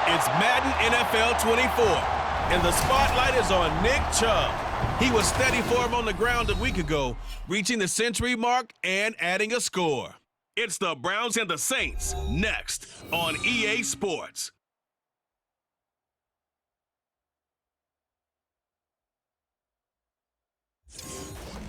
It's Madden NFL 24, and the spotlight is on Nick Chubb. He was steady for him on the ground a week ago, reaching the century mark and adding a score. It's the Browns and the Saints next on EA Sports.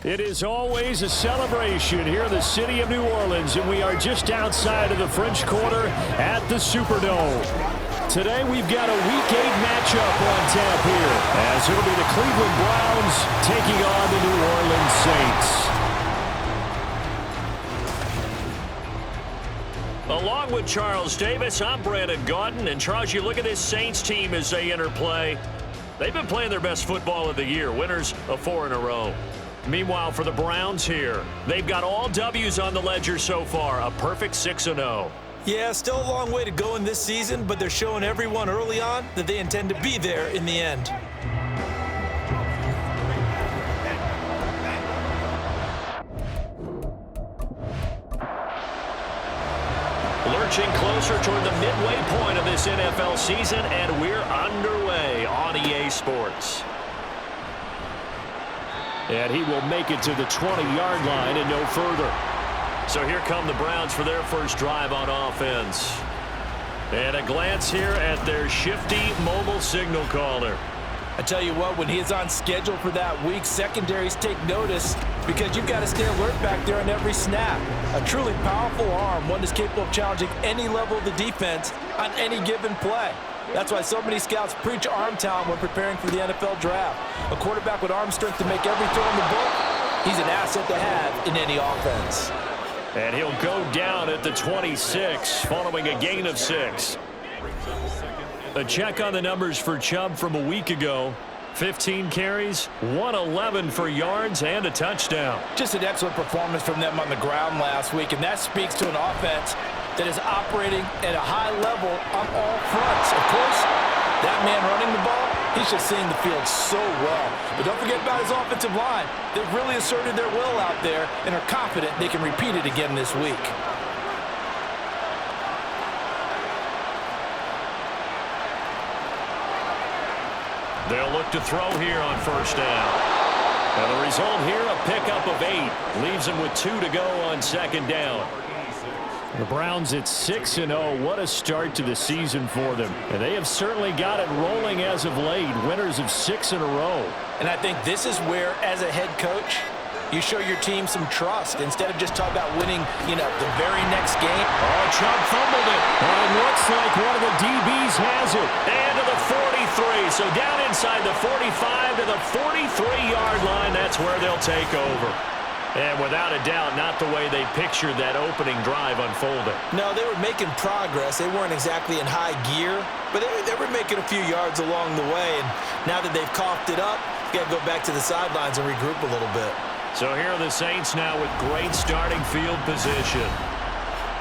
It is always a celebration here in the city of New Orleans, and we are just outside of the French Quarter at the Superdome. Today we've got a Week 8 matchup on tap here, as it'll be the Cleveland Browns taking on the New Orleans Saints. Along with Charles Davis, I'm Brandon Gaudin, and Charles, you look at this Saints team as they interplay. They've been playing their best football of the year, winners of 4 in a row. Meanwhile, for the Browns here, they've got all W's on the ledger so far, a perfect 6-0. Yeah, still a long way to go in this season, but they're showing everyone early on that they intend to be there in the end. Lurching closer toward the midway point of this NFL season, and we're underway on EA Sports. And he will make it to the 20-yard line and no further. So here come the Browns for their first drive on offense. And a glance here at their shifty mobile signal caller. I tell you what, when he is on schedule for that week, secondaries take notice because you've got to stay alert back there on every snap. A truly powerful arm, one that's capable of challenging any level of the defense on any given play. That's why so many scouts preach arm talent when preparing for the NFL draft. A quarterback with arm strength to make every throw in the book, he's an asset to have in any offense. And he'll go down at the 26 following a gain of 6. A check on the numbers for Chubb from a week ago. 15 carries, 111 for yards, and a touchdown. Just an excellent performance from them on the ground last week, and that speaks to an offense that is operating at a high level on all fronts. Of course, that man running the ball, he's just seeing the field so well. But don't forget about his offensive line. They've really asserted their will out there and are confident they can repeat it again this week. They'll look to throw here on first down. And the result here, a pickup of 8. Leaves them with 2 to go on second down. The Browns at 6-0. What a start to the season for them. And they have certainly got it rolling as of late. Winners of 6 in a row. And I think this is where, as a head coach, you show your team some trust instead of just talking about winning, the very next game. Oh, Chubb fumbled it. And it looks like one of the DBs has it. And to the 43. So down inside the 45 to the 43-yard line. That's where they'll take over. And without a doubt, not the way they pictured that opening drive unfolding. No, they were making progress. They weren't exactly in high gear, but they were making a few yards along the way. And now that they've coughed it up, you got to go back to the sidelines and regroup a little bit. So here are the Saints now with great starting field position.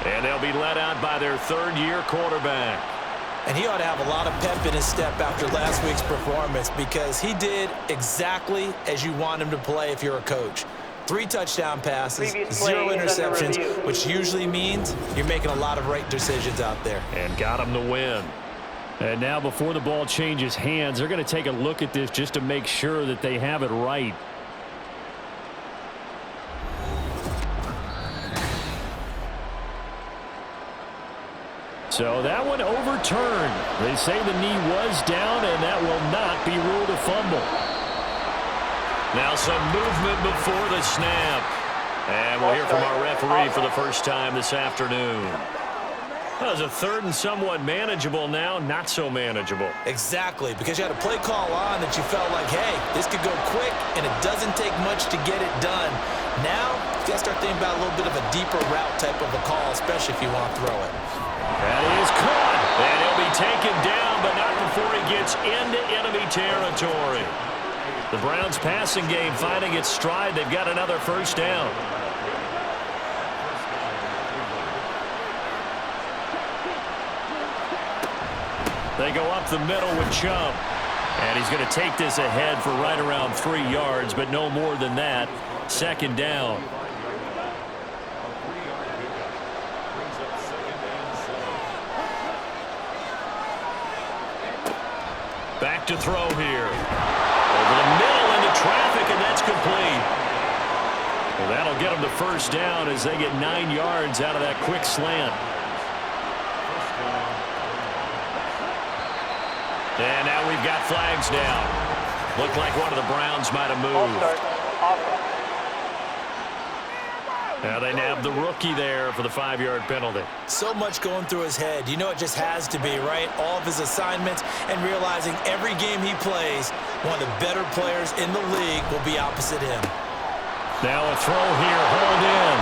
And they'll be led out by their third-year quarterback. And he ought to have a lot of pep in his step after last week's performance because he did exactly as you want him to play if you're a coach. 3 touchdown passes, 0 interceptions, which usually means you're making a lot of right decisions out there. And got him to win. And now before the ball changes hands, they're going to take a look at this just to make sure that they have it right. So that one overturned. They say the knee was down, and that will not be ruled a fumble. Now some movement before the snap. And we'll hear from our referee for the first time this afternoon. That was a third and somewhat manageable now, not so manageable. Exactly, because you had a play call on that you felt like, hey, this could go quick, and it doesn't take much to get it done. Now, you got to start thinking about a little bit of a deeper route type of a call, especially if you want to throw it. That is caught, and he'll be taken down, but not before he gets into enemy territory. The Browns' passing game finding its stride. They've got another first down. They go up the middle with Chubb. And he's going to take this ahead for right around 3 yards, but no more than that. Second down. look to throw here. Over the middle into traffic, and that's complete. Well, that'll get them to first down as they get 9 yards out of that quick slant. And now we've got flags down. Looked like one of the Browns might have moved. Now they nabbed the rookie there for the 5-yard penalty. So much going through his head. You know it just has to be, right? All of his assignments and realizing every game he plays, one of the better players in the league will be opposite him. Now a throw here, hold in.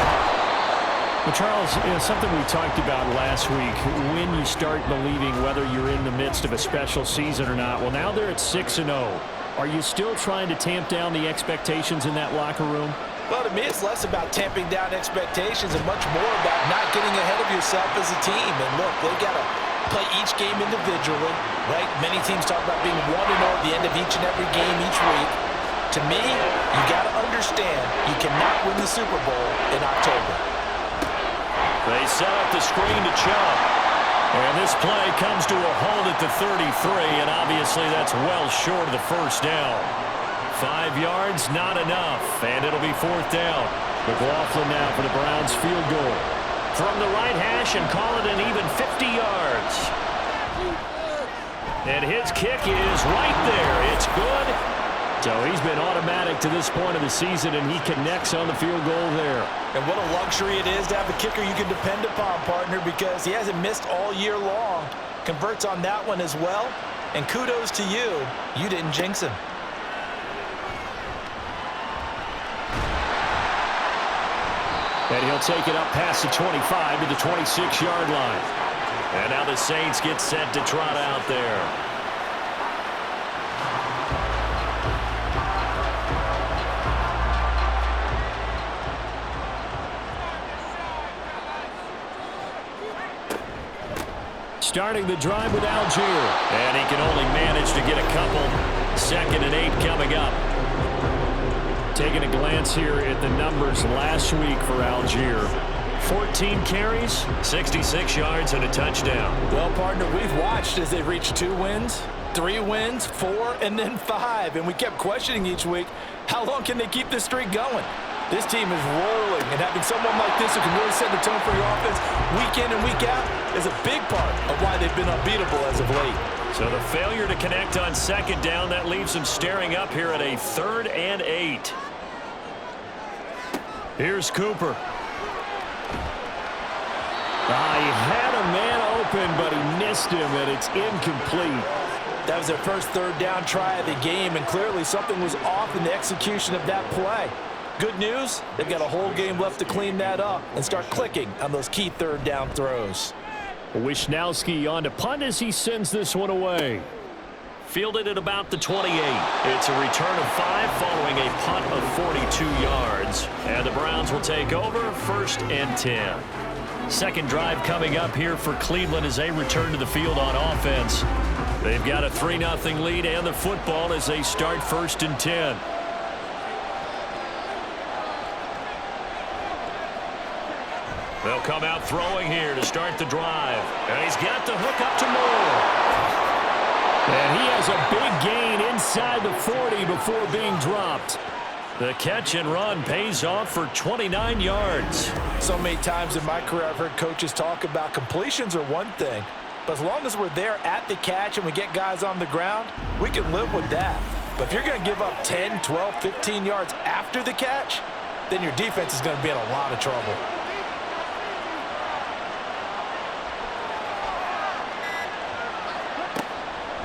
Well, Charles, something we talked about last week, when you start believing whether you're in the midst of a special season or not. Well, now they're at 6-0. Are you still trying to tamp down the expectations in that locker room? Well, to me, it's less about tamping down expectations and much more about not getting ahead of yourself as a team. And look, they've got to play each game individually, right? Many teams talk about being 1-0 at the end of each and every game each week. To me, you got to understand you cannot win the Super Bowl in October. They set up the screen to Chubb. And this play comes to a hold at the 33, and obviously that's well short of the first down. 5 yards, not enough, and it'll be 4th down. McLaughlin now for the Browns field goal. From the right hash and call it an even 50 yards. And his kick is right there. It's good. So he's been automatic to this point of the season, and he connects on the field goal there. And what a luxury it is to have a kicker you can depend upon, partner, because he hasn't missed all year long. Converts on that one as well. And kudos to you. You didn't jinx him. And he'll take it up past the 25 to the 26-yard line. And now the Saints get set to trot out there. Starting the drive with Algier. And he can only manage to get a couple. 2nd and 8 coming up. Taking a glance here at the numbers last week for Algier. 14 carries, 66 yards, and a touchdown. Well, partner, we've watched as they reached 2 wins, 3 wins, 4, and then 5. And we kept questioning each week, how long can they keep this streak going? This team is rolling, and having someone like this who can really set the tone for your offense week in and week out is a big part of why they've been unbeatable as of late. So the failure to connect on 2nd down, that leaves them staring up here at a 3rd and 8. Here's Cooper. He had a man open, but he missed him, and it's incomplete. That was their first 3rd down try of the game, and clearly something was off in the execution of that play. Good news, they've got a whole game left to clean that up and start clicking on those key 3rd down throws. Wisnowski on to punt as he sends this one away. Fielded at about the 28. It's a return of 5 following a punt of 42 yards. And the Browns will take over 1st and 10. 2nd drive coming up here for Cleveland as they return to the field on offense. They've got a 3-0 lead and the football as they start 1st and 10. They'll come out throwing here to start the drive. And he's got the hook up to Moore. And he has a big gain inside the 40 before being dropped. The catch and run pays off for 29 yards. So many times in my career I've heard coaches talk about completions are one thing. But as long as we're there at the catch and we get guys on the ground, we can live with that. But if you're going to give up 10, 12, 15 yards after the catch, then your defense is going to be in a lot of trouble.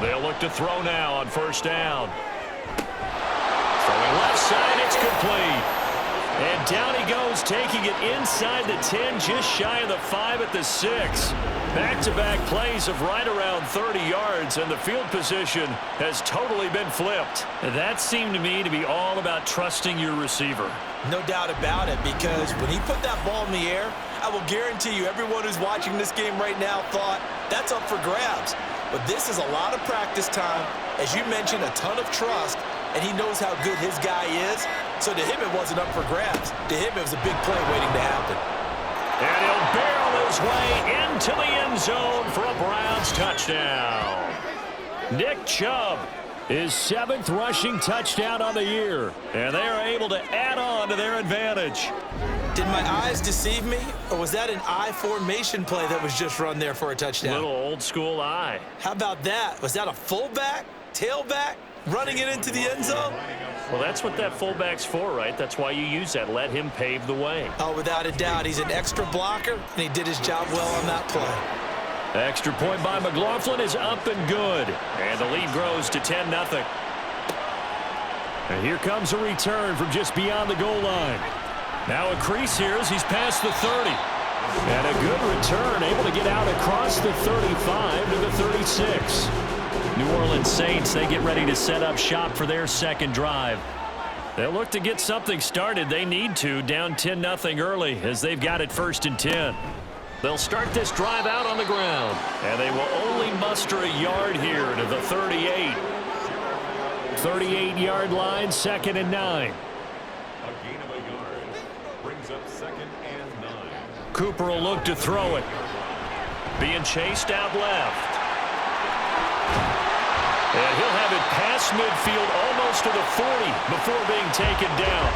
They'll look to throw now on 1st down. Throwing left side, it's complete. And down he goes, taking it inside the 10, just shy of the 5 at the 6. Back-to-back plays of right around 30 yards, and the field position has totally been flipped. And that seemed to me to be all about trusting your receiver. No doubt about it, because when he put that ball in the air, I will guarantee you everyone who's watching this game right now thought, that's up for grabs. But this is a lot of practice time. As you mentioned, a ton of trust, and he knows how good his guy is. So to him, it wasn't up for grabs. To him, it was a big play waiting to happen. And he'll barrel his way into the end zone for a Browns touchdown. Nick Chubb His 7th rushing touchdown on the year. And they are able to add on to their advantage. Did my eyes deceive me, or was that an I formation play that was just run there for a touchdown? Little old school eye. How about that? Was that a fullback, tailback, running it into the end zone? Well, that's what that fullback's for, right? That's why you use that. Let him pave the way. Oh, without a doubt. He's an extra blocker, and he did his job well on that play. Extra point by McLaughlin is up and good. And the lead grows to 10-0. And here comes a return from just beyond the goal line. Now a crease here as he's past the 30. And a good return, able to get out across the 35 to the 36. New Orleans Saints, they get ready to set up shop for their second drive. They'll look to get something started. They need to, down 10-0 early as they've got it 1st and 10. They'll start this drive out on the ground. And they will only muster a yard here to the 38. 38-yard line, 2nd and 9. Cooper will look to throw it. Being chased out left. And he'll have it past midfield almost to the 40 before being taken down.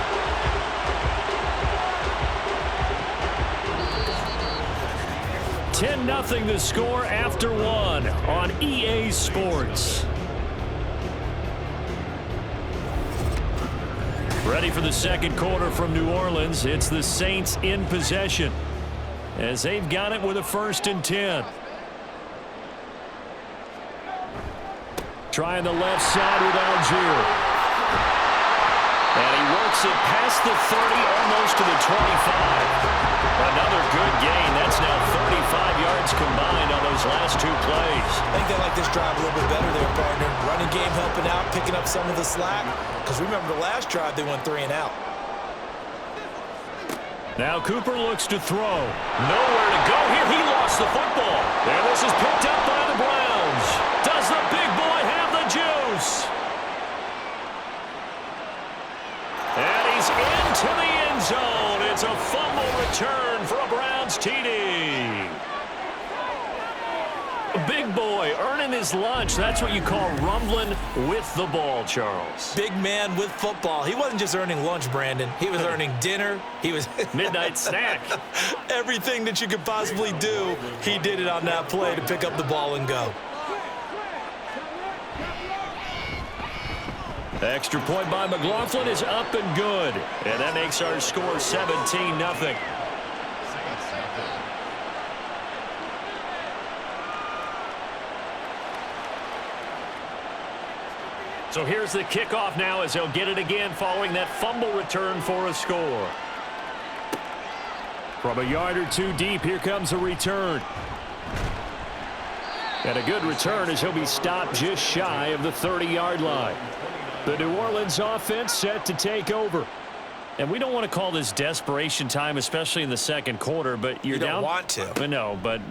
$10-0 the score after 1 on EA Sports. Ready for the second quarter from New Orleans. It's the Saints in possession as they've got it with a 1st and 10. Trying the left side with Algier. And he works it past the 30, almost to the 25. Another good gain. That's now 35 yards combined on those last 2 plays. I think they like this drive a little bit better there, partner. Running game helping out, picking up some of the slack. Because remember the last drive, they went 3 and out. Now Cooper looks to throw. Nowhere to go here. He lost the football. And this is picked up by the Browns. Does the big boy have the juice? And he's into the end zone. It's a fumble return for a Browns TD. Big boy earning his lunch. That's what you call rumbling with the ball, Charles. Big man with football. He wasn't just earning lunch, Brandon. He was earning dinner. He was midnight snack. Everything that you could possibly do, he did it on that play to pick up the ball and go. Extra point by McLaughlin is up and good. And that makes our score 17-0. So here's the kickoff now as they'll get it again following that fumble return for a score. From a yard or 2 deep, here comes a return. And a good return as he'll be stopped just shy of the 30-yard line. The New Orleans offense set to take over. And we don't want to call this desperation time, especially in the second quarter, but you're you don't down. Want to. No, but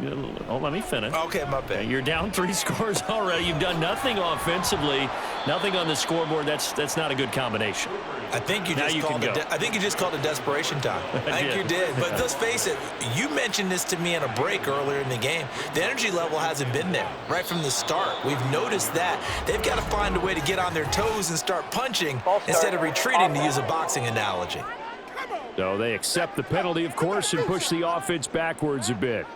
let me finish. Okay, my bad. You're down 3 scores already. You've done nothing offensively, nothing on the scoreboard. That's not a good combination. I think you just called it desperation time. I think you did. But let's face it, you mentioned this to me in a break earlier in the game. The energy level hasn't been there right from the start. We've noticed that. They've got to find a way to get on their toes and start punching instead of retreating, to use a boxing analogy. So they accept the penalty, of course, and push the offense backwards a bit.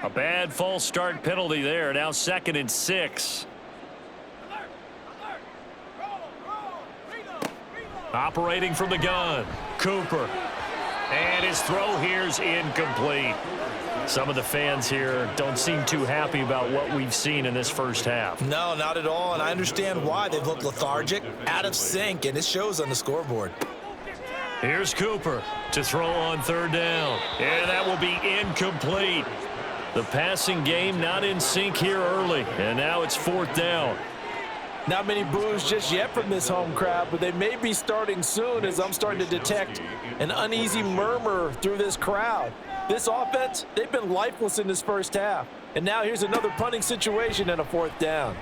A bad false start penalty there. Now 2nd and 6. Operating from the gun, Cooper. And his throw here's incomplete. Some of the fans here don't seem too happy about what we've seen in this first half. No, not at all, and I understand why. They've looked lethargic, out of sync, and it shows on the scoreboard. Here's Cooper to throw on 3rd down. And that will be incomplete. The passing game not in sync here early, and now it's 4th down. Not many boos just yet from this home crowd, but they may be starting soon as I'm starting to detect an uneasy murmur through this crowd. This offense, they've been lifeless in this first half. And now here's another punting situation and a 4th down.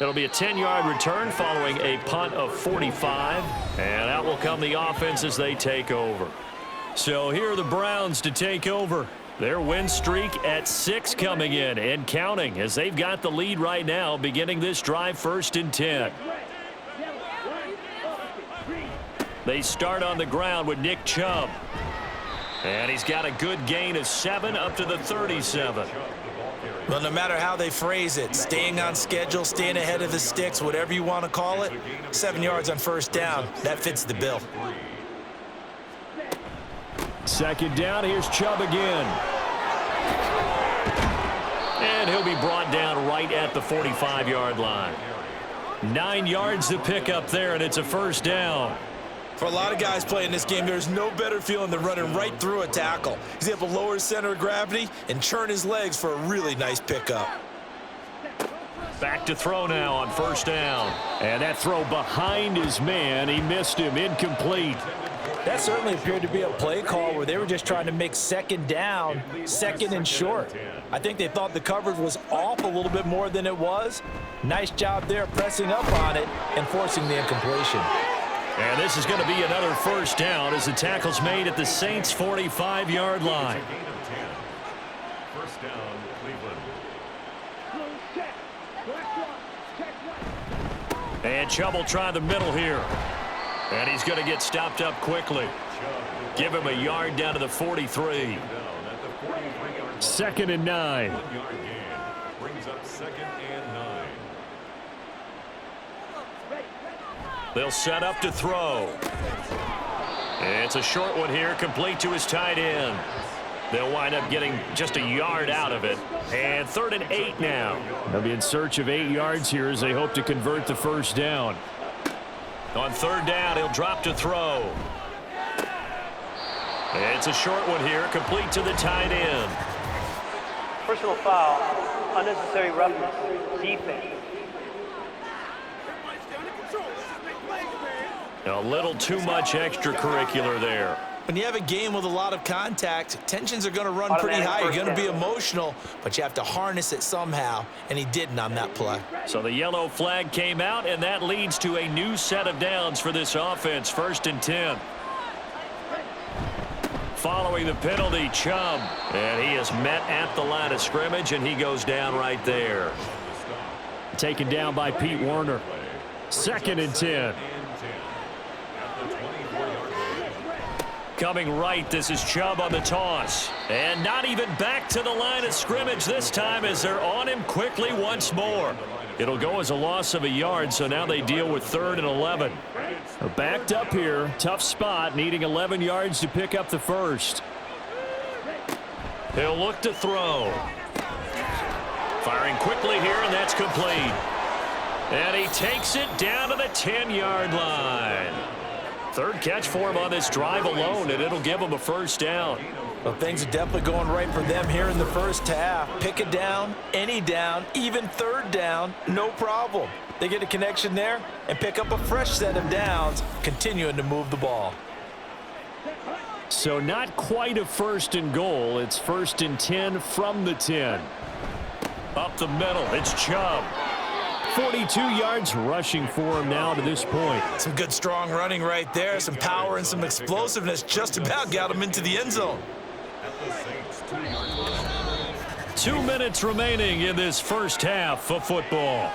It'll be a 10-yard return following a punt of 45. And out will come the offense as they take over. So here are the Browns to take over Their win streak at 6 coming in and counting as they've got the lead right now beginning this drive 1st and 10. They start on the ground with Nick Chubb. And he's got a good gain of 7 up to the 37. Well, no matter how they phrase it, staying on schedule, staying ahead of the sticks, whatever you want to call it, 7 yards on 1st down, that fits the bill. 2nd down, here's Chubb again. And he'll be brought down right at the 45-yard line. 9 yards to pick up there, and it's a 1st down. For a lot of guys playing this game, there's no better feeling than running right through a tackle. He's able to lower his center of gravity and churn his legs for a really nice pickup. Back to throw now on 1st down. And that throw behind his man, he missed him, incomplete. That certainly appeared to be a play call where they were just trying to make 2nd down, 2nd and short. I think they thought the coverage was off a little bit more than it was. Nice job there pressing up on it and forcing the incompletion. And this is going to be another 1st down as the tackle's made at the Saints' 45-yard line. 1st down, Cleveland. And Chubb will try the middle here. And he's going to get stopped up quickly. Give him a yard down to the 43. 2nd and 9. 1 yard gain. Brings up 2nd and 9. They'll set up to throw. It's a short one here, complete to his tight end. They'll wind up getting just a yard out of it. And 3rd and 8 now. They'll be in search of 8 yards here as they hope to convert the 1st down. On 3rd down, he'll drop to throw. It's a short one here, complete to the tight end. Personal foul, unnecessary roughness, defense. A little too much extracurricular there. When you have a game with a lot of contact, tensions are going to run pretty high. You're going to be emotional, but you have to harness it somehow, and he didn't on that play. So the yellow flag came out, and that leads to a new set of downs for this offense, 1st and 10. Following the penalty, Chubb, and he is met at the line of scrimmage, and he goes down right there. Taken down by Pete Werner. 2nd and 10. Coming right, this is Chubb on the toss. And not even back to the line of scrimmage this time as they're on him quickly once more. It'll go as a loss of a yard, so now they deal with 3rd and 11. Backed up here, tough spot, needing 11 yards to pick up the 1st. He'll look to throw. Firing quickly here, and that's complete. And he takes it down to the 10-yard line. 3rd catch for him on this drive alone, and it'll give him a 1st down. Well, things are definitely going right for them here in the 1st half. Pick a down, any down, even 3rd down, no problem. They get a connection there and pick up a fresh set of downs, continuing to move the ball. So not quite a 1st and goal. It's 1st and 10 from the 10. Up the middle, it's Chubb. 42 yards rushing for him now to this point. Some good strong running right there, some power and some explosiveness just about got him into the end zone. 2 minutes remaining in this 1st half of football.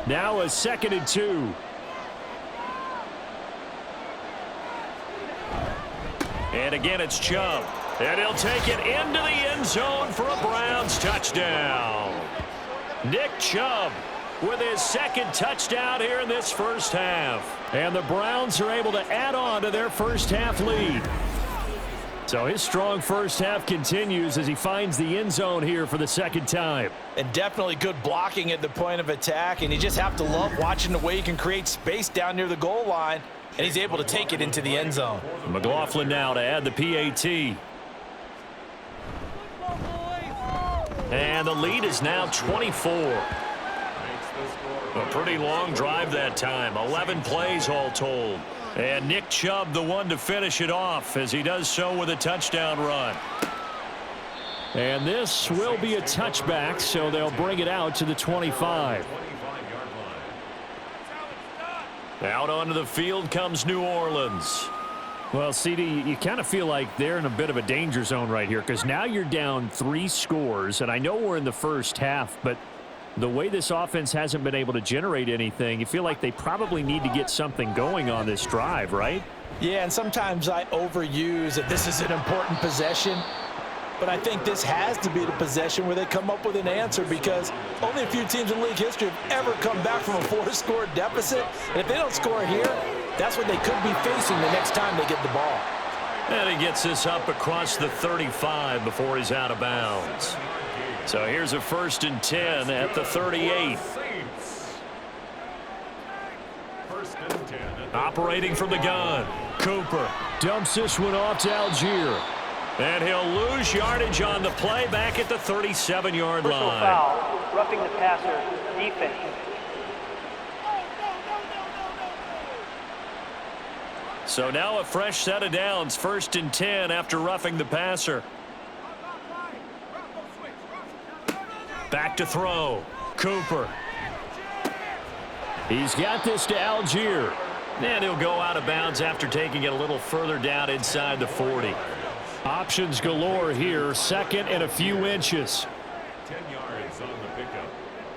Now a 2nd and 2. And again, it's Chubb. And he'll take it into the end zone for a Browns touchdown. Nick Chubb with his 2nd touchdown here in this 1st half. And the Browns are able to add on to their 1st half lead. So his strong 1st half continues as he finds the end zone here for the 2nd time. And definitely good blocking at the point of attack, and you just have to love watching the way he can create space down near the goal line, and he's able to take it into the end zone. McLaughlin now to add the PAT. And the lead is now 24. A pretty long drive that time. 11 plays all told. And Nick Chubb the one to finish it off as he does so with a touchdown run. And this will be a touchback, so they'll bring it out to the 25. Out onto the field comes New Orleans. Well, CD, you kind of feel like they're in a bit of a danger zone right here because now you're down 3 scores, and I know we're in the first half, but the way this offense hasn't been able to generate anything, you feel like they probably need to get something going on this drive, right? Yeah, and sometimes I overuse that this is an important possession, but I think this has to be the possession where they come up with an answer because only a few teams in league history have ever come back from a 4-score deficit. And if they don't score here, that's what they could be facing the next time they get the ball. And he gets this up across the 35 before he's out of bounds. So here's a 1st and 10 at the 38. Operating from the gun, Cooper dumps this one off to Algier. And he'll lose yardage on the play back at the 37-yard Personal line. foul, roughing the passer, defense. So now a fresh set of downs, 1st and 10 after roughing the passer. Back to throw, Cooper. He's got this to Algier. And he'll go out of bounds after taking it a little further down inside the 40. Options galore here, 2nd and a few inches. 10 yards on the pickup.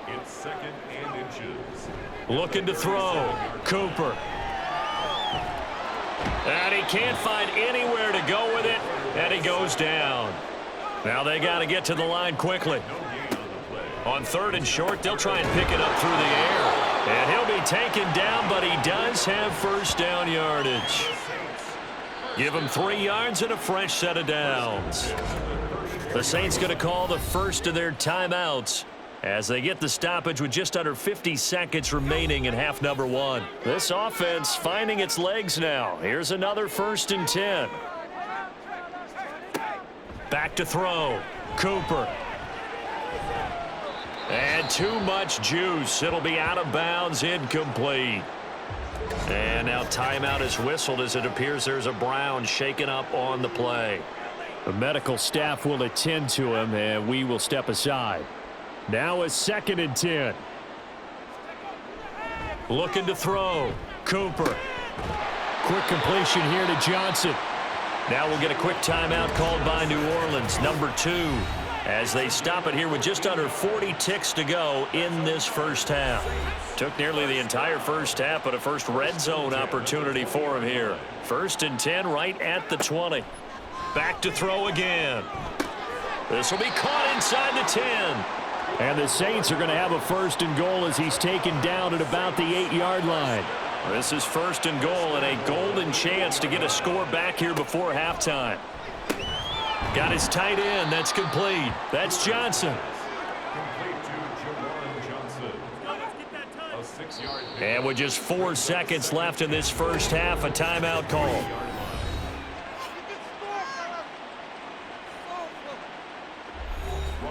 It's 2nd and inches. Looking to throw, Cooper. And he can't find anywhere to go with it, and he goes down. Now they got to get to the line quickly. On 3rd and short, they'll try and pick it up through the air. And he'll be taken down, but he does have 1st down yardage. Give him 3 yards and a fresh set of downs. The Saints going to call the first of their timeouts as they get the stoppage with just under 50 seconds remaining in half number 1. This offense finding its legs now. Here's another 1st and 10. Back to throw, Cooper. And too much juice. It'll be out of bounds, incomplete. And now timeout is whistled as it appears there's a Brown shaken up on the play. The medical staff will attend to him, and we will step aside. Now a 2nd and 10. Looking to throw, Cooper. Quick completion here to Johnson. Now we'll get a quick timeout called by New Orleans, number 2. As they stop it here with just under 40 ticks to go in this first half. Took nearly the entire first half, but a first red zone opportunity for him here. 1st and 10 right at the 20. Back to throw again. This will be caught inside the 10. And the Saints are going to have a 1st and goal as he's taken down at about the 8-yard line. This is 1st and goal and a golden chance to get a score back here before halftime. Got his tight end. That's complete. That's Johnson. Complete to Jawan Johnson. A 6-yard And with just 4 seconds left in this first half, a timeout call.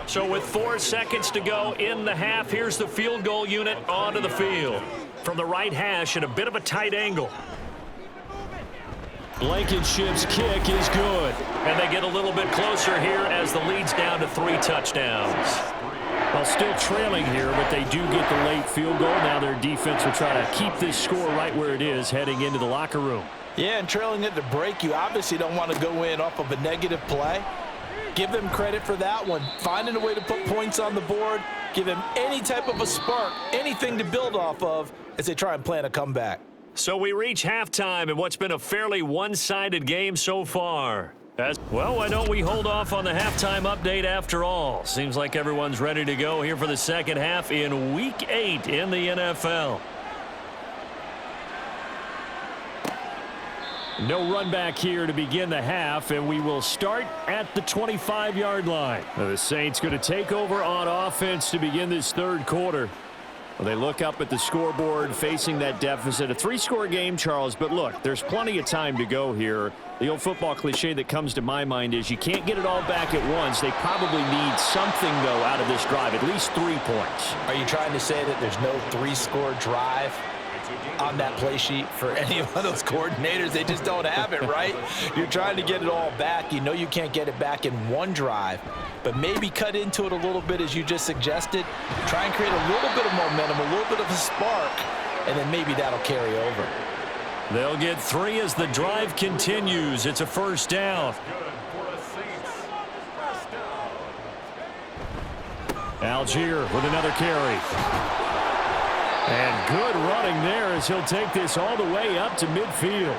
So with 4 seconds to go in the half, here's the field goal unit onto the field. From the right hash at a bit of a tight angle. Blankenship's kick is good. And they get a little bit closer here as the lead's down to 3 touchdowns. Well, still trailing here, but they do get the late field goal. Now their defense will try to keep this score right where it is heading into the locker room. Yeah, and trailing it to break, you obviously don't want to go in off of a negative play. Give them credit for that one. Finding a way to put points on the board. Give them any type of a spark, anything to build off of as they try and plan a comeback. So we reach halftime in what's been a fairly one-sided game so far. Well, why don't we hold off on the halftime update after all? Seems like everyone's ready to go here for the second half in Week 8 in the NFL. No run back here to begin the half, and we will start at the 25-yard line. Now the Saints going to take over on offense to begin this third quarter. Well, they look up at the scoreboard facing that deficit. A 3-score game, Charles, but look, there's plenty of time to go here. The old football cliche that comes to my mind is you can't get it all back at once. They probably need something, though, out of this drive, at least 3 points. Are you trying to say that there's no 3-score drive on that play sheet for any one of those coordinators? They just don't have it, right? You're trying to get it all back. You know you can't get it back in one drive, but maybe cut into it a little bit as you just suggested. Try and create a little bit of momentum, a little bit of a spark, and then maybe that'll carry over. They'll get 3 as the drive continues. It's a first down. Algier with another carry. And good running there as he'll take this all the way up to midfield.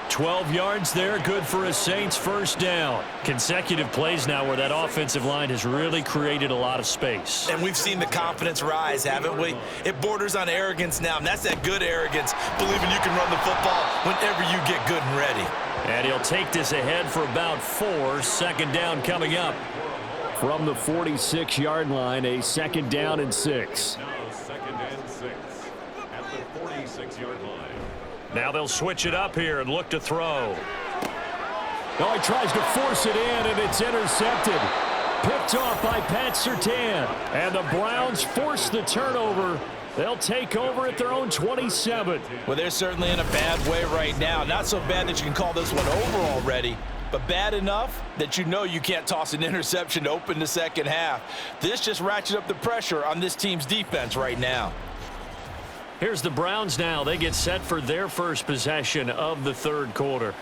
12 yards there, good for a Saints first down. Consecutive plays now where that offensive line has really created a lot of space. And we've seen the confidence rise, haven't we? It borders on arrogance now, and that's that good arrogance, believing you can run the football whenever you get good and ready. And he'll take this ahead for about 4. Second down coming up. From the 46-yard line, a second down and 6. Now second and 6 at the 46-yard line. Now they'll switch it up here and look to throw. Oh, he tries to force it in, and it's intercepted. Picked off by Pat Surtain. And the Browns force the turnover. They'll take over at their own 27. Well, they're certainly in a bad way right now. Not so bad that you can call this one over already, but bad enough that you know you can't toss an interception to open the second half. This just ratchets up the pressure on this team's defense right now. Here's the Browns now. They get set for their first possession of the third quarter.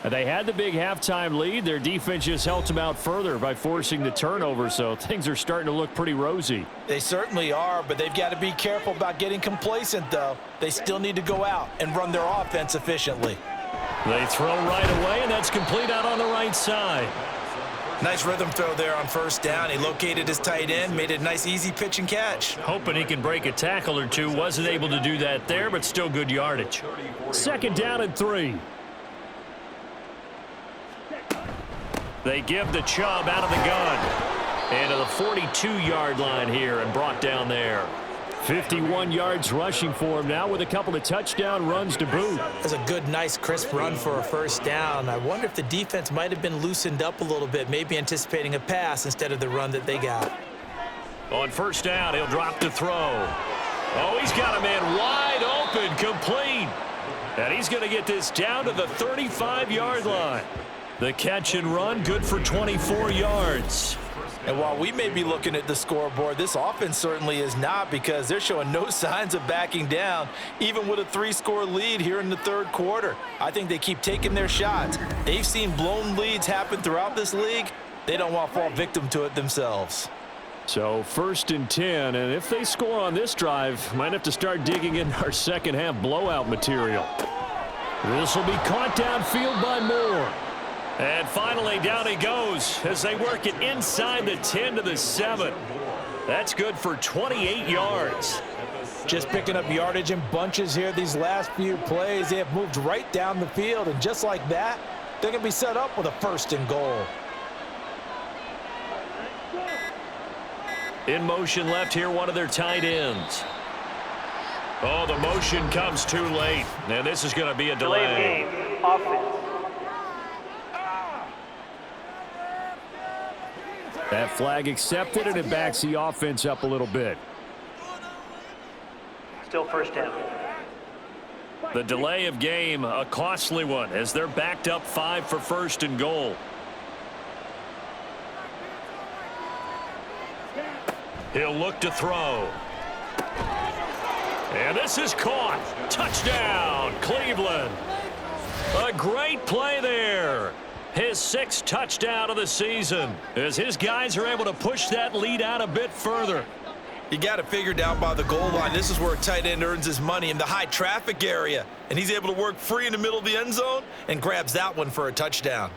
They had the big halftime lead. Their defense just helped them out further by forcing the turnover, so things are starting to look pretty rosy. They certainly are, but they've got to be careful about getting complacent, though. They still need to go out and run their offense efficiently. They throw right away, and that's complete out on the right side. Nice rhythm throw there on first down. He located his tight end, made it a nice, easy pitch and catch. Hoping he can break a tackle or two. Wasn't able to do that there, but still good yardage. Second down and 3. They give the Chubb out of the gun. Into the 42-yard line here and brought down there. 51 yards rushing for him now with a couple of touchdown runs to boot. That's a good, nice, crisp run for a first down. I wonder if the defense might have been loosened up a little bit, maybe anticipating a pass instead of the run that they got. On first down, he'll drop the throw. Oh, he's got a man wide open, complete. And he's going to get this down to the 35-yard line. The catch and run, good for 24 yards. And while we may be looking at the scoreboard, this offense certainly is not, because they're showing no signs of backing down, even with a 3-score lead here in the third quarter. I think they keep taking their shots. They've seen blown leads happen throughout this league. They don't want to fall victim to it themselves. So first and 10, and if they score on this drive, might have to start digging in our second half blowout material. This will be caught downfield by Moore. And finally, down he goes as they work it inside the 10 to the 7. That's good for 28 yards. Just picking up yardage in bunches here these last few plays. They have moved right down the field, and just like that, they're going to be set up with a first and goal. In motion left here, one of their tight ends. Oh, the motion comes too late. And this is going to be a delay. Delay of game, offense. That flag accepted, and it backs the offense up a little bit. Still first down. The delay of game, a costly one, as they're backed up 5 for first and goal. He'll look to throw. And this is caught. Touchdown, Cleveland. A great play there. His 6th touchdown of the season, as his guys are able to push that lead out a bit further. You got it figured out by the goal line. This is where a tight end earns his money, in the high traffic area. And he's able to work free in the middle of the end zone and grabs that one for a touchdown.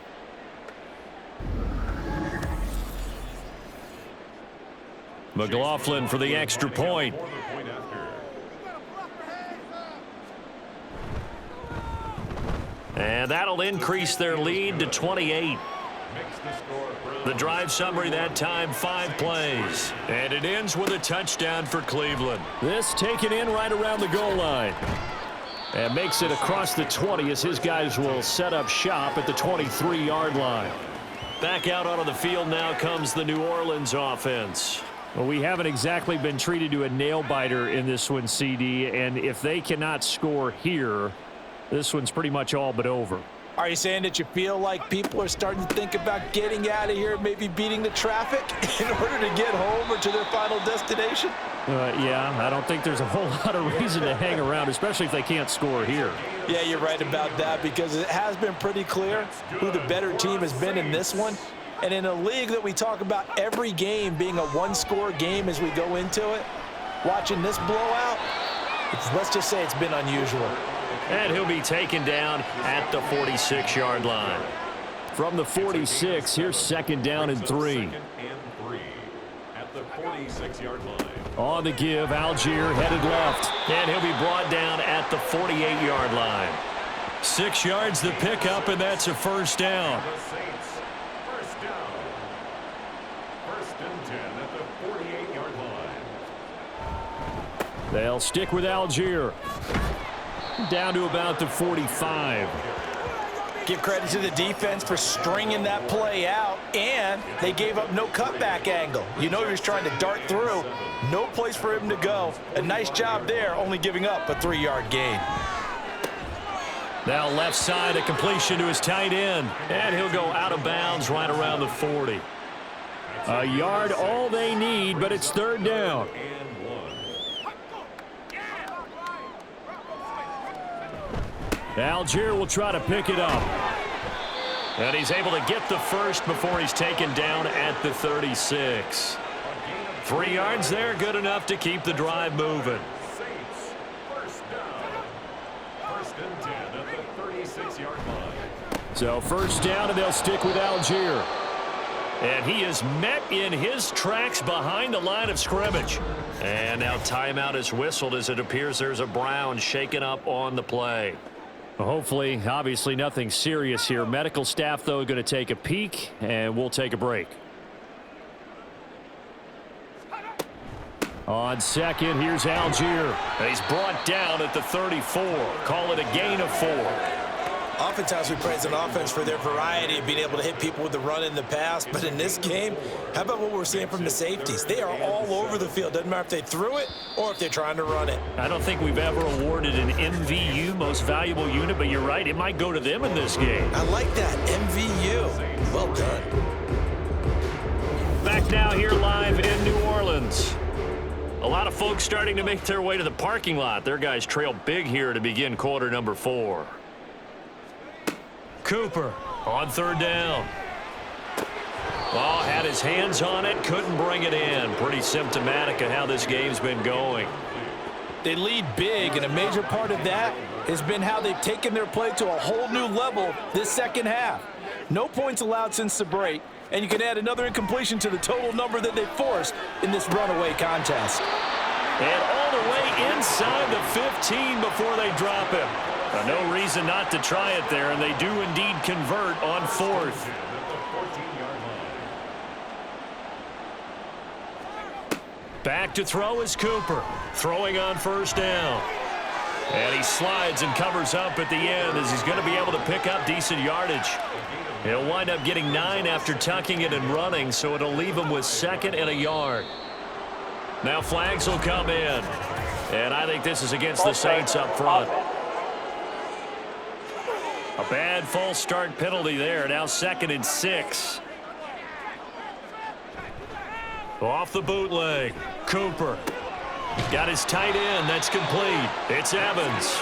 McLaughlin for the extra point. And that'll increase their lead to 28. The drive summary that time, 5 plays. And it ends with a touchdown for Cleveland. This taken in right around the goal line. And makes it across the 20 as his guys will set up shop at the 23-yard line. Back out onto the field now comes the New Orleans offense. Well, we haven't exactly been treated to a nail-biter in this one, CD. And if they cannot score here, this one's pretty much all but over. Are you saying that you feel like people are starting to think about getting out of here, maybe beating the traffic in order to get home or to their final destination? Yeah, I don't think there's a whole lot of reason to hang around, especially if they can't score here. Yeah, you're right about that, because it has been pretty clear who the better team has been in this one. And in a league that we talk about every game being a one-score game as we go into it, watching this blowout, let's just say it's been unusual. And he'll be taken down at the 46-yard line. From the 46, here's second down and 3. Second and 3 at the 46-yard line. On the give, Algier headed left. And he'll be brought down at the 48-yard line. 6 yards the pickup, and that's a first down. The Saints, first down. First and 10 at the 48-yard line. They'll stick with Algier. Down to about the 45. Give credit to the defense for stringing that play out, and they gave up no cutback angle. You know he was trying to dart through. No place for him to go. A nice job there, only giving up a 3-yard gain. Now left side, a completion to his tight end. And he'll go out of bounds right around the 40. A yard all they need, but it's third down. Algier will try to pick it up. And he's able to get the first before he's taken down at the 36. 3 yards there, good enough to keep the drive moving. Saints, first down. First and 10 at the 36-yard line. So first down, and they'll stick with Algier. And he is met in his tracks behind the line of scrimmage. And now timeout is whistled as it appears there's a Brown shaken up on the play. Hopefully, obviously nothing serious here. Medical staff, though, going to take a peek, and we'll take a break. On second, here's Algier. And he's brought down at the 34. Call it a gain of 4. Oftentimes we praise an offense for their variety of being able to hit people with the run and the pass, but in this game, how about what we're seeing from the safeties? They are all over the field. Doesn't matter if they threw it or if they're trying to run it. I don't think we've ever awarded an MVU, most valuable unit, but you're right, it might go to them in this game. I like that, MVU. Well done. Back now here live in New Orleans. A lot of folks starting to make their way to the parking lot. Their guys trail big here to begin quarter number 4. Cooper on third down. Oh, had his hands on it, couldn't bring it in. Pretty symptomatic of how this game's been going. They lead big, and a major part of that has been how they've taken their play to a whole new level this second half. No points allowed since the break, and you can add another incompletion to the total number that they forced in this runaway contest. And all the way inside the 15 before they drop him. No reason not to try it there, and they do indeed convert on fourth. Back to throw is Cooper, throwing on first down. And he slides and covers up at the end as he's going to be able to pick up decent yardage. He'll wind up getting 9 after tucking it and running, so it'll leave him with 2nd and a yard. Now flags will come in, and I think this is against the Saints up front. A bad false start penalty there. Now 2nd and 6. Off the bootleg. Cooper. Got his tight end. That's complete. It's Evans.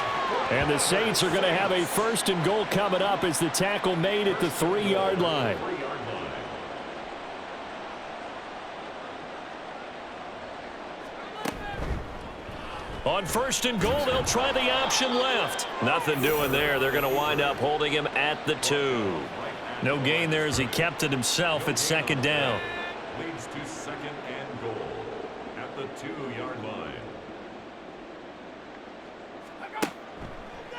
And the Saints are going to have a first and goal coming up as the tackle made at the 3-yard line. On first and goal, they'll try the option left. Nothing doing there. They're going to wind up holding him at the 2. No gain there as he kept it himself at 2nd down. Leads to 2nd and goal at the 2-yard line.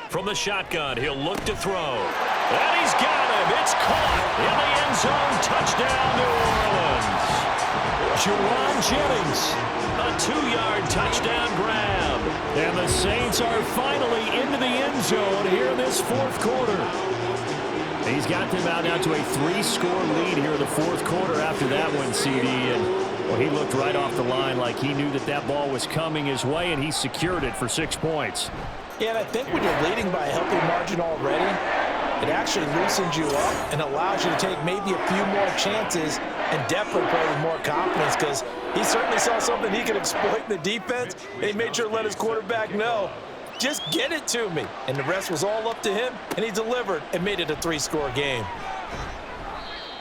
From the shotgun, he'll look to throw. And he's got him. It's caught in the end zone. Touchdown, New Orleans. Jerron Jennings. A 2-yard touchdown grab. And the Saints are finally into the end zone here in this fourth quarter. He's got them out now to a 3-score lead here in the fourth quarter after that one, CD. And well, he looked right off the line like he knew that that ball was coming his way, and he secured it for 6 points. Yeah, and I think when you're leading by a healthy margin already, It actually loosens you up and allows you to take maybe a few more chances and definitely play with more confidence, because he certainly saw something he could exploit in the defense, and he made sure to let his quarterback know, just get it to me. And the rest was all up to him, and he delivered and made it a 3-score game.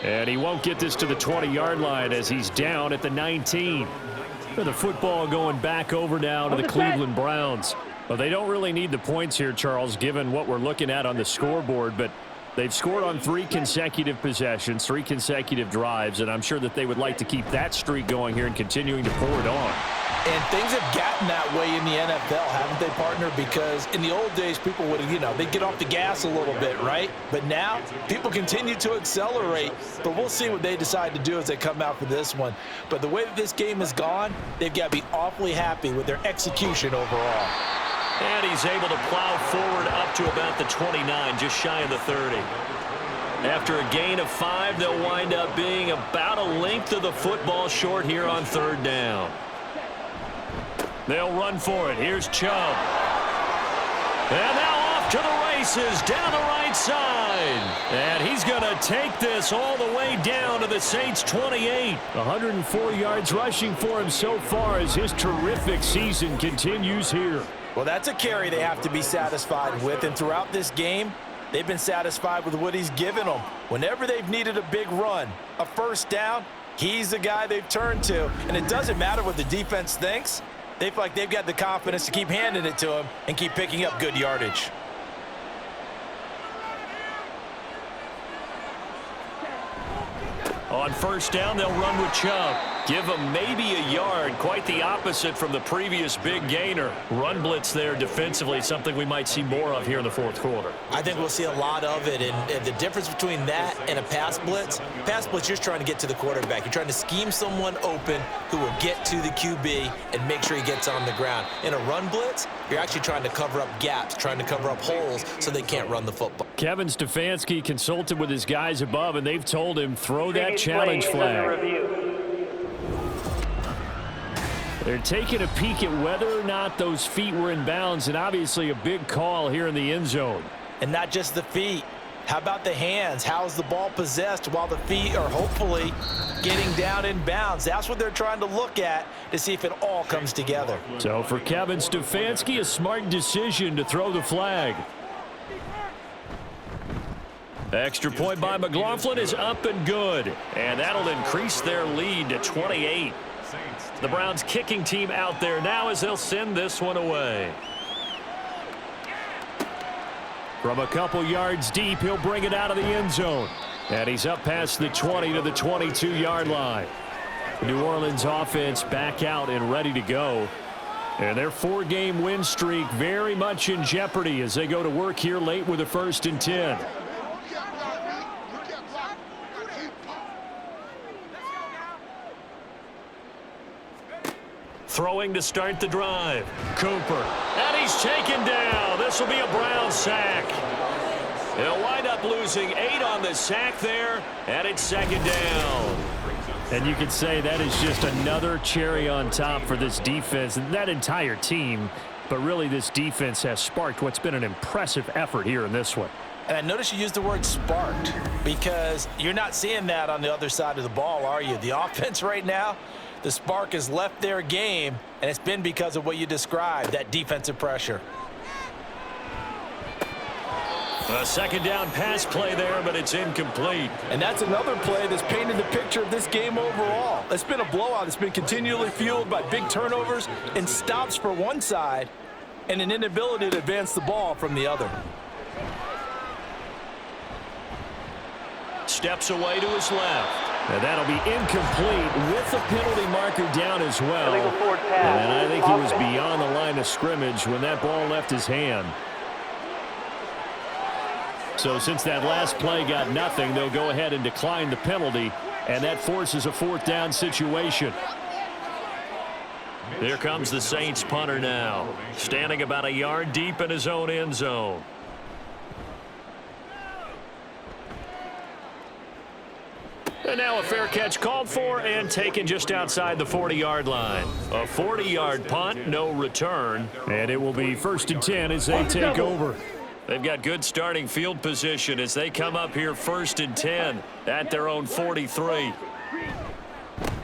And he won't get this to the 20-yard line as he's down at the 19. The football going back over now to the Cleveland Browns. Well, they don't really need the points here, Charles, given what we're looking at on the scoreboard, but they've scored on 3 consecutive possessions, 3 consecutive drives, and I'm sure that they would like to keep that streak going here and continuing to pour it on. And things have gotten that way in the NFL, haven't they, partner? Because in the old days, people would, they'd get off the gas a little bit, right? But now, people continue to accelerate, but we'll see what they decide to do as they come out for this one. But the way that this game has gone, they've got to be awfully happy with their execution overall. And he's able to plow forward up to about the 29, just shy of the 30. After a gain of 5, they'll wind up being about a length of the football short here on 3rd down. They'll run for it. Here's Chubb. And now off to the races down the right side. And he's going to take this all the way down to the Saints' 28. 104 yards rushing for him so far as his terrific season continues here. Well, that's a carry they have to be satisfied with, and throughout this game, they've been satisfied with what he's given them. Whenever they've needed a big run, a 1st down, he's the guy they've turned to. And it doesn't matter what the defense thinks. They feel like they've got the confidence to keep handing it to him and keep picking up good yardage. On 1st down, they'll run with Chubb. Give him maybe a yard, quite the opposite from the previous big gainer. Run blitz there defensively, something we might see more of here in the 4th quarter. I think we'll see a lot of it, and the difference between that and a pass blitz, you're just trying to get to the quarterback. You're trying to scheme someone open who will get to the QB and make sure he gets on the ground. In a run blitz, you're actually trying to cover up gaps, trying to cover up holes so they can't run the football. Kevin Stefanski consulted with his guys above, and they've told him throw that challenge flag. They're taking a peek at whether or not those feet were in bounds, and obviously a big call here in the end zone. And not just the feet. How about the hands? How's the ball possessed while the feet are hopefully getting down in bounds? That's what they're trying to look at to see if it all comes together. So for Kevin Stefanski, a smart decision to throw the flag. Extra point by McLaughlin is up and good, and that'll increase their lead to 28. The Browns kicking team out there now as they'll send this one away. From a couple yards deep, he'll bring it out of the end zone. And he's up past the 20 to the 22-yard line. The New Orleans offense back out and ready to go. And their 4-game win streak very much in jeopardy as they go to work here late with a 1st and 10. Throwing to start the drive. Cooper. And he's taken down. This will be a Browns sack. They'll wind up losing 8 on the sack there, and it's 2nd down. And you could say that is just another cherry on top for this defense and that entire team. But really, this defense has sparked what's been an impressive effort here in this one. And I notice you used the word sparked because you're not seeing that on the other side of the ball, are you? The offense right now, the spark has left their game, and it's been because of what you described, that defensive pressure. A 2nd down pass play there, but it's incomplete. And that's another play that's painted the picture of this game overall. It's been a blowout. It's been continually fueled by big turnovers and stops for one side and an inability to advance the ball from the other. Steps away to his left. And that'll be incomplete with the penalty marker down as well. pass. And I think he was beyond the line of scrimmage when that ball left his hand. So since that last play got nothing, they'll go ahead and decline the penalty, and that forces a 4th down situation. Here comes the Saints punter now, standing about a yard deep in his own end zone. And now a fair catch called for and taken just outside the 40-yard line. A 40-yard punt, no return. And it will be 1st and 10 as they take over. They've got good starting field position as they come up here 1st and 10 at their own 43.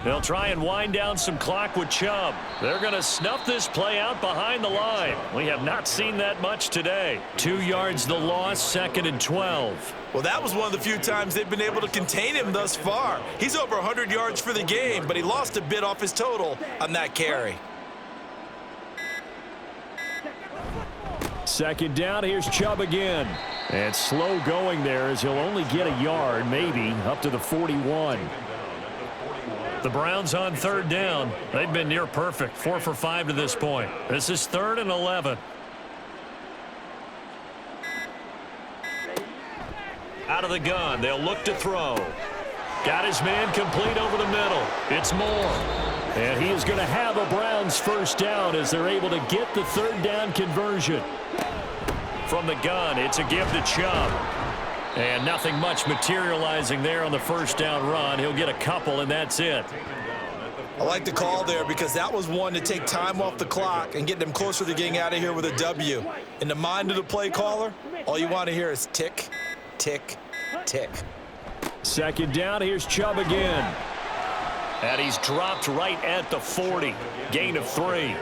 They'll try and wind down some clock with Chubb. They're going to snuff this play out behind the line. We have not seen that much today. 2 yards the loss, 2nd and 12. Well, that was one of the few times they've been able to contain him thus far. He's over 100 yards for the game, but he lost a bit off his total on that carry. 2nd down, here's Chubb again. And slow going there as he'll only get a yard, maybe, up to the 41. The Browns on 3rd down. They've been near perfect, 4 for 5 to this point. This is 3rd and 11. Out of the gun, they'll look to throw. Got his man complete over the middle. It's Moore. And he is going to have a Browns 1st down as they're able to get the 3rd down conversion. From the gun, it's a give to Chubb. And nothing much materializing there on the 1st down run. He'll get a couple, and that's it. I like the call there because that was one to take time off the clock and get them closer to getting out of here with a W. In the mind of the play caller, all you want to hear is tick, tick, tick. 2nd down, here's Chubb again. And he's dropped right at the 40. Gain of 3.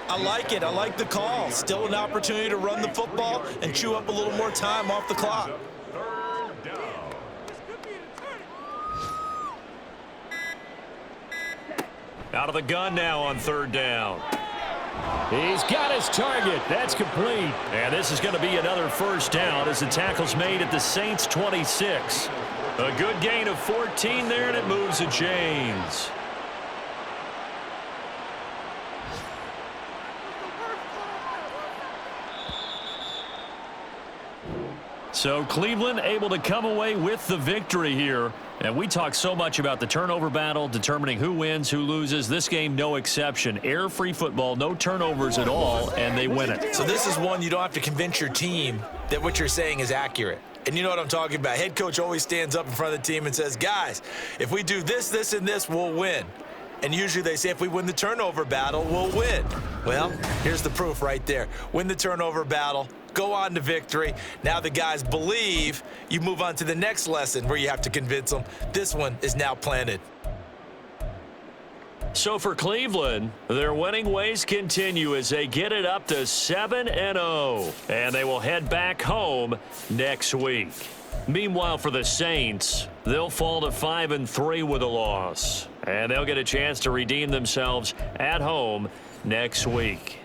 I like it. I like the call. Still an opportunity to run the football and chew up a little more time off the clock. Out of the gun now on 3rd down. He's got his target. That's complete. And this is going to be another 1st down as the tackle's made at the Saints 26. A good gain of 14 there, and it moves the chains. So Cleveland able to come away with the victory here. And we talk so much about the turnover battle, determining who wins, who loses. This game, no exception. Error-free football, no turnovers at all, and they win it. So this is one you don't have to convince your team that what you're saying is accurate. And you know what I'm talking about. Head coach always stands up in front of the team and says, guys, if we do this, this, and this, we'll win. And usually they say if we win the turnover battle, we'll win. Well, here's the proof right there. Win the turnover battle. Go on to victory. Now the guys believe. You move on to the next lesson where you have to convince them. This one is now planted. So for Cleveland, their winning ways continue as they get it up to 7-0. And they will head back home next week. Meanwhile, for the Saints, they'll fall to 5-3 with a loss. And they'll get a chance to redeem themselves at home next week.